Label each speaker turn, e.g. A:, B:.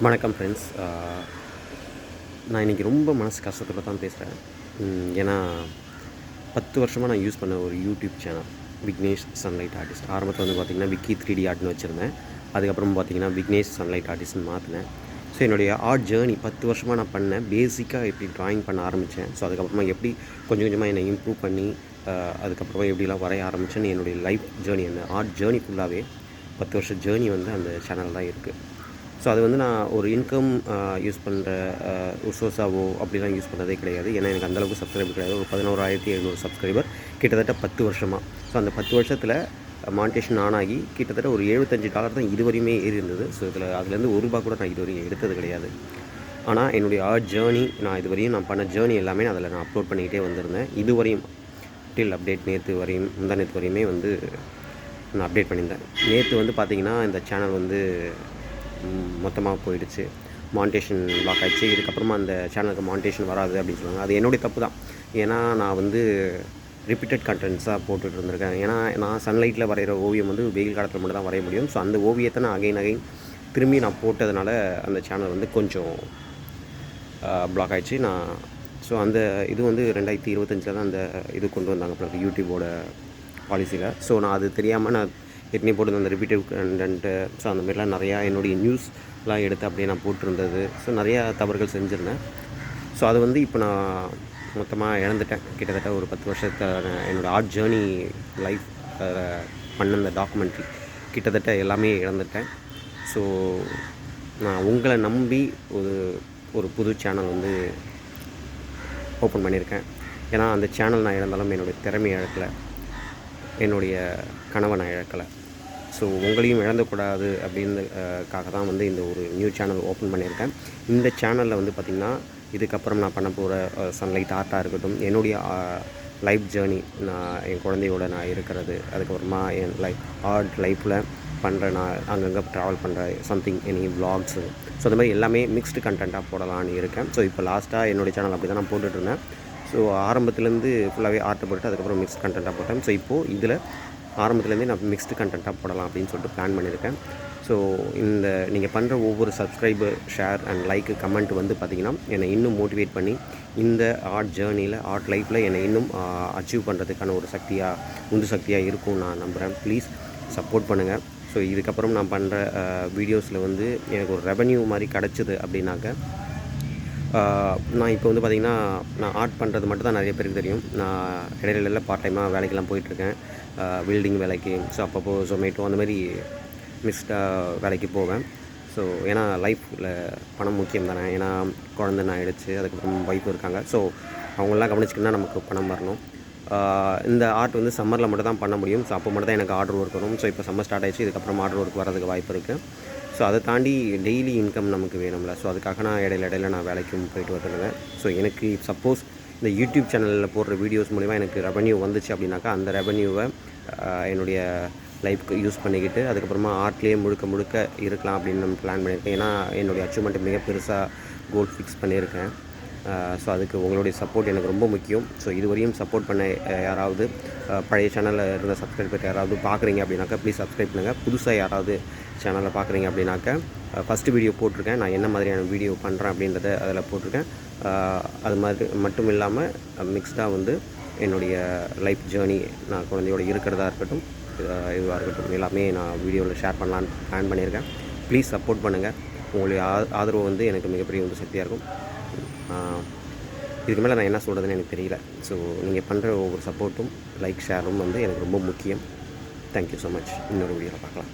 A: வணக்கம் ஃப்ரெண்ட்ஸ். நான் இன்றைக்கி ரொம்ப மனசு கஷ்டத்தோட தான் பேசுகிறேன். ஏன்னா 10 வருஷமாக நான் யூஸ் பண்ண ஒரு YouTube channel Vignesh sunlight artist. ஆரம்பத்தில் வந்து பார்த்திங்கன்னா விக்கி 3D ஆர்ட்னு வச்சுருந்தேன். அதுக்கப்புறம் பார்த்திங்கன்னா விக்னேஷ் சன்லைட் ஆர்டிஸ்ட்னு மாற்றினேன். ஸோ என்னுடைய ஆர்ட் ஜேர்னி 10 வருஷமாக நான் பண்ணேன். பேசிக்காக எப்படி ட்ராயிங் பண்ண ஆரம்பித்தேன். ஸோ அதுக்கப்புறமா எப்படி கொஞ்சம் கொஞ்சமாக என்னை இம்ப்ரூவ் பண்ணி அதுக்கப்புறமா எப்படிலாம் வரைய ஆரம்பித்தேன்னு என்னுடைய லைஃப் ஜேர்னி, அந்த ஆர்ட் ஜேர்னி ஃபுல்லாகவே 10 வருஷம் ஜேர்னி வந்து அந்த சேனல் தான் இருக்குது. ஸோ அது வந்து நான் ஒரு இன்கம் யூஸ் பண்ணுற ஒரு சோர்ஸாவோ அப்படிலாம் யூஸ் பண்ணதே கிடையாது. ஏன்னா எனக்கு அந்தளவுக்கு சப்ஸ்கிரைபர் கிடையாது. ஒரு 11,700 சப்ஸ்கிரைபர் கிட்டத்தட்ட 10 வருஷமாக. ஸோ அந்த 10 வருஷத்தில் மானிட்டேஷன் ஆன் ஆகி கிட்டத்தட்ட ஒரு $75 தான் இதுவரையுமே ஏறி இருந்தது. ஸோ அதுலேருந்து ₹1 கூட நான் இதுவரையும் எடுத்தது கிடையாது. ஆனால் என்னுடைய ஆர்ட் ஜேர்னி, நான் இதுவரையும் நான் பண்ண ஜேர்னி எல்லாமே அதில் நான் அப்லோட் பண்ணிக்கிட்டே வந்திருந்தேன். இதுவரையும் டில் அப்டேட் நேற்று வரையும் முந்தாநேற்று வரையுமே வந்து நான் அப்டேட் பண்ணியிருந்தேன். நேற்று வந்து பார்த்திங்கன்னா இந்த சேனல் வந்து மொத்தமாக போயிடுச்சு. மானிட்டேஷன் லாக் ஆகிடுச்சு. இதுக்கப்புறமா அந்த சேனலுக்கு மானிட்டேஷன் வராது அப்படின்னு சொல்லுவாங்க. அது என்னுடைய தப்பு தான். ஏன்னா நான் வந்து ரிப்பீட்டட் கண்டென்ட்ஸாக போட்டுட்டு இருந்திருக்கேன். ஏன்னா நான் சன்லைட்டில் வரைகிற ஓவியம் வந்து வெயில் காலத்தில் மட்டும் தான் வரைய முடியும். ஸோ அந்த ஓவியத்தை நான் அகைன் திரும்பி நான் போட்டதுனால அந்த சேனல் வந்து கொஞ்சம் பிளாக் ஆகிடுச்சு. ஸோ அந்த இது வந்து 2025 தான் அந்த இது கொண்டு வந்தாங்க யூடியூபோட பாலிசியில். ஸோ நான் அது தெரியாமல் நான் ஏற்கனவே போட்டு அந்த ரிப்பீட்டிவ் கண்டென்ட்டு, ஸோ அந்த மாதிரிலாம் நிறையா என்னுடைய நியூஸ்லாம் எடுத்து அப்படியே நான் போட்டிருந்தது. ஸோ நிறையா தவறுகள் செஞ்சுருந்தேன். ஸோ அது வந்து இப்போ நான் மொத்தமாக இழந்துட்டேன். கிட்டத்தட்ட ஒரு 10 வருஷத்தை என்னோடய ஆர்ட் ஜேர்னி லைஃப் பண்ண அந்த டாக்குமெண்ட்ரி கிட்டத்தட்ட எல்லாமே இழந்துட்டேன். ஸோ நான் உங்களை நம்பி ஒரு புது சேனல் வந்து ஓப்பன் பண்ணியிருக்கேன். ஏன்னா அந்த சேனல் நான் இழந்தாலும் என்னுடைய திறமையை இழக்கலை, என்னுடைய கனவை நான் இழக்கலை. ஸோ உங்களையும் இழந்தக்கூடாது அப்படின்றதுக்காக தான் வந்து இந்த ஒரு நியூ சேனல் ஓப்பன் பண்ணியிருக்கேன். இந்த சேனலில் வந்து பார்த்திங்கன்னா இதுக்கப்புறம் நான் பண்ண போகிற சன்லைட் ஆர்ட்டாக இருக்கட்டும், என்னுடைய லைஃப் ஜேர்னி, நான் என் குழந்தையோட நான் இருக்கிறது, அதுக்கப்புறமா என் ஆர்ட் லைஃப்பில் பண்ணுற நான் அங்கங்கே ட்ராவல் பண்ணுற சம்திங் எனி விளாக்ஸு, ஸோ அந்த மாதிரி எல்லாமே மிக்ஸ்டு கண்டென்ட்டாக போடலான்னு இருக்கேன். ஸோ இப்போ லாஸ்ட்டாக என்னுடைய சேனல் அப்படி தான் நான் போட்டுட்ருந்தேன். ஸோ ஆரம்பத்துலேருந்து ஃபுல்லாகவே ஆர்ட்டை போட்டு அதுக்கப்புறம் மிக்ஸ்ட் கண்டென்ட்டாக போட்டேன். ஸோ இப்போது இதில் ஆரம்பத்துலேருந்தே நான் மிக்ஸ்டு கண்டென்ட்டாக போடலாம் அப்படின்னு சொல்லிட்டு பிளான் பண்ணியிருக்கேன். ஸோ இந்த நீங்கள் பண்ணுற ஒவ்வொரு subscriber, share and like, comment வந்து பார்த்திங்கன்னா என்னை இன்னும் மோட்டிவேட் பண்ணி இந்த ஆர்ட் ஜேர்னியில், ஆர்ட் லைஃப்பில் என்னை இன்னும் அச்சீவ் பண்ணுறதுக்கான ஒரு உந்து சக்தியாக இருக்கும் நான் நம்புகிறேன். ப்ளீஸ் சப்போர்ட் பண்ணுங்கள். ஸோ இதுக்கப்புறம் நான் பண்ணுற வீடியோஸில் வந்து எனக்கு ஒரு ரெவன்யூ மாதிரி கிடச்சிது அப்படின்னாக்க, நான் இப்போ வந்து பார்த்திங்கன்னா நான் ஆர்ட் பண்ணுறது மட்டும் தான் நிறைய பேருக்கு தெரியும். நான் இடையில பார்ட் டைமாக வேலைக்கெல்லாம் போயிட்டுருக்கேன், பில்டிங் வேலைக்கு. ஸோ அப்பப்போ ஜொமேட்டோ அந்த மாதிரி மிக்ஸ்டாக வேலைக்கு போவேன். ஸோ ஏன்னா லைஃப்பில் பணம் முக்கியம் தானே. ஏன்னா குழந்தை ஆகிடுச்சு, அதுக்கப்புறம் ஒய்ஃப் இருக்காங்க. ஸோ அவங்களெலாம் கவனிச்சிக்கின்னா நமக்கு பணம் வரணும். இந்த ஆர்ட் வந்து சம்மரில் மட்டும் தான் பண்ண முடியும். ஸோ அப்போ மட்டும் தான் எனக்கு ஆர்டர் ஒர்க் வரும். ஸோ இப்போ சம்மர் ஸ்டார்ட் ஆகிடுச்சு, இதுக்கப்புறம் ஆர்டர் ஒர்க் வரதுக்கு வாய்ப்பு இருக்குது. ஸோ அதை தாண்டி டெய்லி இன்கம் நமக்கு வேணும்ல. ஸோ அதுக்காக நான் இடையில நான் வேலைக்கும் போயிட்டு வந்துடுவேன். ஸோ எனக்கு சப்போஸ் இந்த யூடியூப் சேனலில் போடுற வீடியோஸ் மூலிமா எனக்கு ரெவன்யூ வந்துச்சு அப்படின்னாக்கா, அந்த ரெவன்யூவை என்னுடைய லைஃப்க்கு யூஸ் பண்ணிக்கிட்டு அதுக்கப்புறமா ஆர்ட்லேயே முழுக்க இருக்கலாம் அப்படின்னு நம்ம பிளான் பண்ணியிருக்கேன். ஏன்னா என்னுடைய அச்சீவ்மெண்ட்டை மிக பெருசாக கோல் ஃபிக்ஸ் பண்ணியிருக்கேன். ஸோ அதுக்கு உங்களுடைய சப்போர்ட் எனக்கு ரொம்ப முக்கியம். ஸோ இதுவரையும் சப்போர்ட் பண்ண யாராவது பழைய சேனலில் இருந்த சப்ஸ்கிரைபர் யாராவது பார்க்குறீங்க அப்படின்னாக்கா ப்ளீஸ் சப்ஸ்கிரைப் பண்ணுங்கள். புதுசாக யாராவது சேனலில் பார்க்குறீங்க அப்படின்னாக்கா ஃபஸ்ட்டு வீடியோ போட்டிருக்கேன், நான் என்ன மாதிரியான வீடியோ பண்ணுறேன் அப்படின்றத அதில் போட்டிருக்கேன். அது மாதிரி மட்டும் இல்லாமல் மிக்ஸ்டாக வந்து என்னுடைய லைஃப் ஜேர்னி, நான் குழந்தையோடு இருக்கிறதா இருக்கட்டும், இதுவாக இருக்கட்டும், எல்லாமே நான் வீடியோவில் ஷேர் பண்ணலான்னு பிளான் பண்ணியிருக்கேன். ப்ளீஸ் சப்போர்ட் பண்ணுங்கள். உங்களுடைய ஆதரவு வந்து எனக்கு மிகப்பெரிய ஒரு சக்தியாக இருக்கும். இதுக்கு மேலே நான் என்ன சொல்கிறதுன்னு எனக்கு தெரியல. ஸோ நீங்கள் பண்ணுற ஒவ்வொரு சப்போர்ட்டும், லைக், ஷேரும் வந்து எனக்கு ரொம்ப முக்கியம். Thank you so much. இன்னொரு வீடியோவில் பார்க்கலாம்.